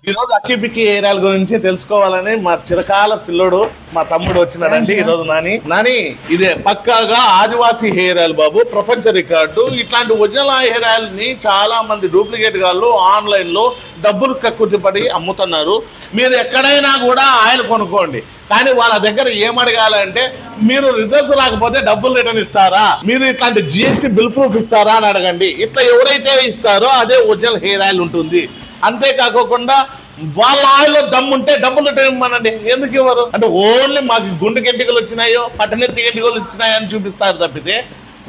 ఈ రోజు అక్కిపిక్కి ఏరియాల గురించి తెలుసుకోవాలని మా చిరకాల పిల్లోడు మా తమ్ముడు వచ్చినాడండి. ఈ రోజు నాని ఇదే పక్కాగా ఆదివాసీ హెయిర్ ఆయిల్ బాబు, ప్రపంచ రికార్డు. ఇట్లాంటి ఒరిజినల్ హెయిర్ ఆయిల్ ని చాలా మంది డూప్లికేట్ గాళ్ళు ఆన్లైన్ లో డబ్బులు కక్కుతిపడి అమ్ముతున్నారు. మీరు ఎక్కడైనా కూడా ఆయిల్ కొనుక్కోండి, కానీ వాళ్ళ దగ్గర ఏమడగాలంటే మీరు రిజల్ట్స్ రాకపోతే డబ్బులు రిటర్న్ ఇస్తారా, మీరు ఇట్లాంటి జిఎస్టీ బిల్ ప్రూఫ్ ఇస్తారా అని అడగండి. ఇట్లా ఎవరైతే ఇస్తారో అదే ఒరిజినల్ హెయిర్ ఆయిల్ ఉంటుంది. అంతేకాకుండా వాళ్ళ ఆయిల్లో దమ్ముంటే డబ్బులు రిటర్న్ ఇవ్వమనండి. ఎందుకు ఇవ్వరు అంటే ఓన్లీ మాకు గుండె గెంటికలు వచ్చినాయో పట్టణెత్తి గెంటికలు వచ్చినాయో అని చూపిస్తారు తప్పితే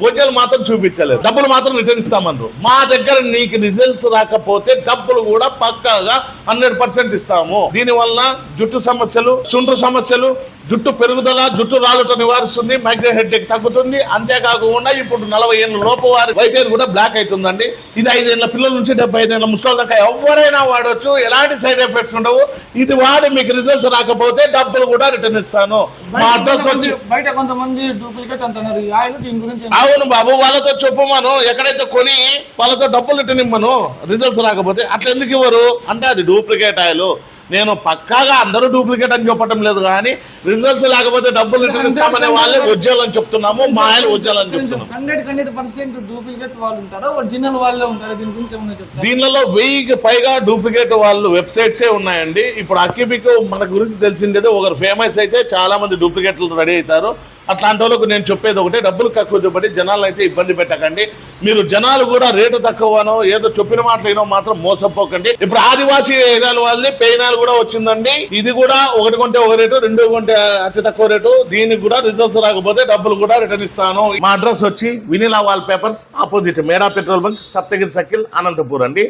ఒరిజినల్ మాత్రం చూపించలేదు. డబ్బులు మాత్రం రిటర్న్ ఇస్తామన్నారు. మా దగ్గర నీకు రిజల్ట్స్ రాకపోతే డబ్బులు కూడా పక్కాగా 100% ఇస్తాము. దీని వల్ల జుట్టు సమస్యలు, చుండ్రు సమస్యలు, జుట్టు పెరుగుదల, జుట్టు రాళ్ళతో నివారిస్తుంది, మైగ్రేన్ హెడ్ఏక్ తగ్గుతుంది. అంతేకాకుండా ఇప్పుడు 40 ఏళ్ళ లోపు వారి వైట్ హెయిర్ కూడా బ్లాక్ అవుతుందండి. ఇది 5 ఏళ్ళ పిల్లల నుంచి 75 ఏళ్ళ ముసలి దాకా ఎవరైనా వాడవచ్చు, ఎలాంటి సైడ్ ఎఫెక్ట్స్ ఉండవు. ఇది వాడి మీకు రిజల్ట్స్ రాకపోతే డబ్బులు కూడా రిటర్న్ ఇస్తాను. మా అడ్రస్ వచ్చి బయట కొంతమంది డూప్లికేట్ అంటున్నారు. దీని గురించి అవును బాబు, వాళ్ళతో చెప్పమను, ఎక్కడైతే కొని వాళ్ళతో డబ్బులు రిటర్న్ ఇమ్మను. రిజల్ట్స్ రాకపోతే అట్లా ఎందుకు ఇవ్వరు అంటే అది డూప్లికేట్ ఆయిల్. నేను పక్కాగా అందరూ డూప్లికేట్ అని చెప్పడం లేదు, కానీ రిజల్ట్స్ లేకపోతే డబ్బులు రిటర్న్ ఇస్తామనే వాళ్ళే ఒరిజినల్ అని చెప్తున్నాము. మా ఆయన ఒరిజినల్ అని చెప్తున్నాము. 100% డూప్లికేట్ వాళ్ళు ఉంటారా, ఒరిజినల్ వాళ్ళే ఉంటారా? దీని గురించి ఏమైనా చెప్తారా? దీనిలో 1000కి పైగా డూప్లికేట్ వాళ్ళు వెబ్సైట్సే ఉన్నాయండి. ఇప్పుడు అక్కిపిక్ మన గురించి తెలిసిందే, ఒకరు ఫేమస్ అయితే చాలా మంది డూప్లికేట్లు రెడీ అవుతారు. అట్లాంటి వాళ్ళకు నేను చెప్పేది ఒకటే, డబ్బులు తక్కువ పడి జనాలు అయితే ఇబ్బంది పెట్టకండి. మీరు జనాలు కూడా రేటు తక్కువనో ఏదో చెప్పిన మాటలు మాత్రం మోసపోకండి. ఇప్పుడు ఆదివాసీ ఏరియాల వాళ్ళని పెయినాలు కూడా వచ్చిందండి. ఇది కూడా 1 కొంటే 1 రేటు, 2 కొంటే అతి తక్కువ రేటు. దీనికి కూడా రిజల్ట్స్ రాకపోతే డబ్బులు కూడా రిటర్న్ ఇస్తాను. మా అడ్రస్ వచ్చి వినిలా వాల్ పేపర్స్, ఆపోజిట్ మేడా petrol bunk, Saptagiri circle, Anantapur అండి.